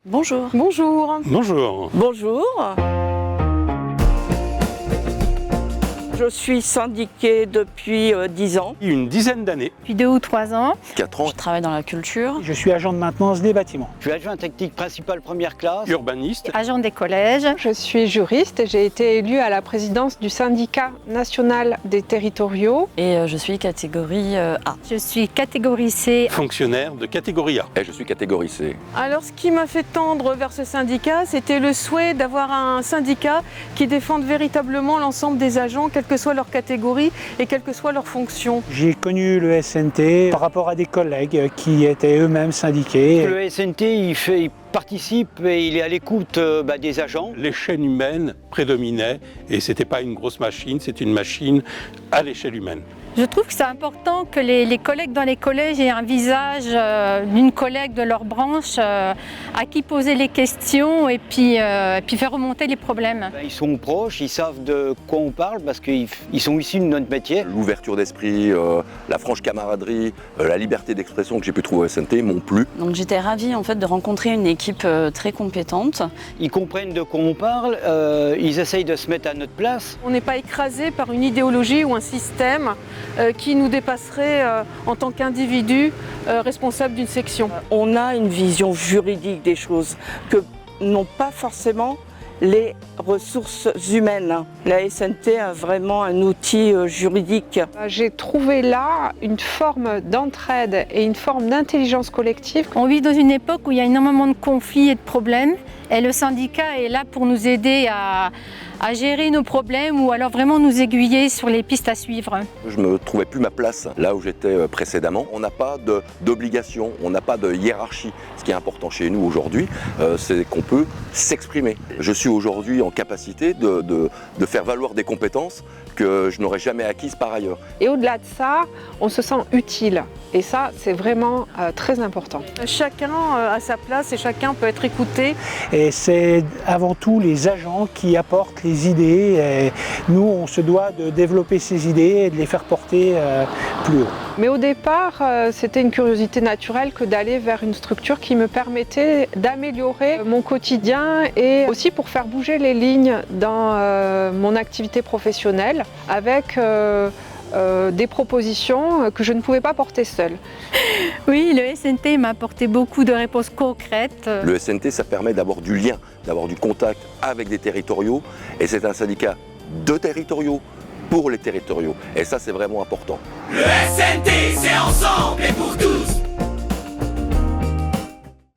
Bonjour. Bonjour. Bonjour. Bonjour. Je suis syndiquée depuis 10 ans. Une dizaine d'années. Depuis 2 ou 3 ans. 4 ans. Je travaille dans la culture. Je suis agent de maintenance des bâtiments. Je suis adjoint technique principal première classe. Urbaniste. Agent des collèges. Je suis juriste et j'ai été élue à la présidence du syndicat national des territoriaux. Et je suis catégorie A. Je suis catégorie C. Fonctionnaire de catégorie A. Et je suis catégorie C. Alors ce qui m'a fait tendre vers ce syndicat, c'était le souhait d'avoir un syndicat qui défende véritablement l'ensemble des agents, quelle que soit leur catégorie et quelle que soit leur fonction. J'ai connu le SNT par rapport à des collègues qui étaient eux-mêmes syndiqués. Le SNT, il participe et il est à l'écoute des agents. Les chaînes humaines prédominaient et c'était pas une grosse machine, c'est une machine à l'échelle humaine. Je trouve que c'est important que les collègues dans les collèges aient un visage d'une collègue de leur branche à qui poser les questions et puis faire remonter les problèmes. Ils sont proches, ils savent de quoi on parle parce qu'ils sont issus de notre métier. L'ouverture d'esprit, la franche camaraderie, la liberté d'expression que j'ai pu trouver au SNT m'ont plu. Donc j'étais ravie en fait de rencontrer une équipe très compétente. Ils comprennent de quoi on parle, ils essayent de se mettre à notre place. On n'est pas écrasé par une idéologie ou un système qui nous dépasserait en tant qu'individu responsable d'une section. On a une vision juridique des choses que n'ont pas forcément les ressources humaines. La SNT a vraiment un outil juridique. J'ai trouvé là une forme d'entraide et une forme d'intelligence collective. On vit dans une époque où il y a énormément de conflits et de problèmes et le syndicat est là pour nous aider à gérer nos problèmes ou alors vraiment nous aiguiller sur les pistes à suivre. Je ne me trouvais plus ma place là où j'étais précédemment. On n'a pas d'obligation, on n'a pas de hiérarchie. Ce qui est important chez nous aujourd'hui, c'est qu'on peut s'exprimer. Je suis aujourd'hui en capacité de faire valoir des compétences que je n'aurais jamais acquises par ailleurs. Et au-delà de ça, on se sent utile. Et ça, c'est vraiment très important. Chacun a sa place et chacun peut être écouté. Et c'est avant tout les agents qui apportent les idées. Et nous, on se doit de développer ces idées et de les faire porter plus haut. Mais au départ, c'était une curiosité naturelle que d'aller vers une structure qui me permettait d'améliorer mon quotidien et aussi pour faire bouger les lignes dans mon activité professionnelle avec des propositions que je ne pouvais pas porter seule. Oui, le SNT m'a apporté beaucoup de réponses concrètes. Le SNT, ça permet d'avoir du lien, d'avoir du contact avec des territoriaux. Et c'est un syndicat de territoriaux pour les territoriaux. Et ça, c'est vraiment important. Le SNT, c'est ensemble et pour tous.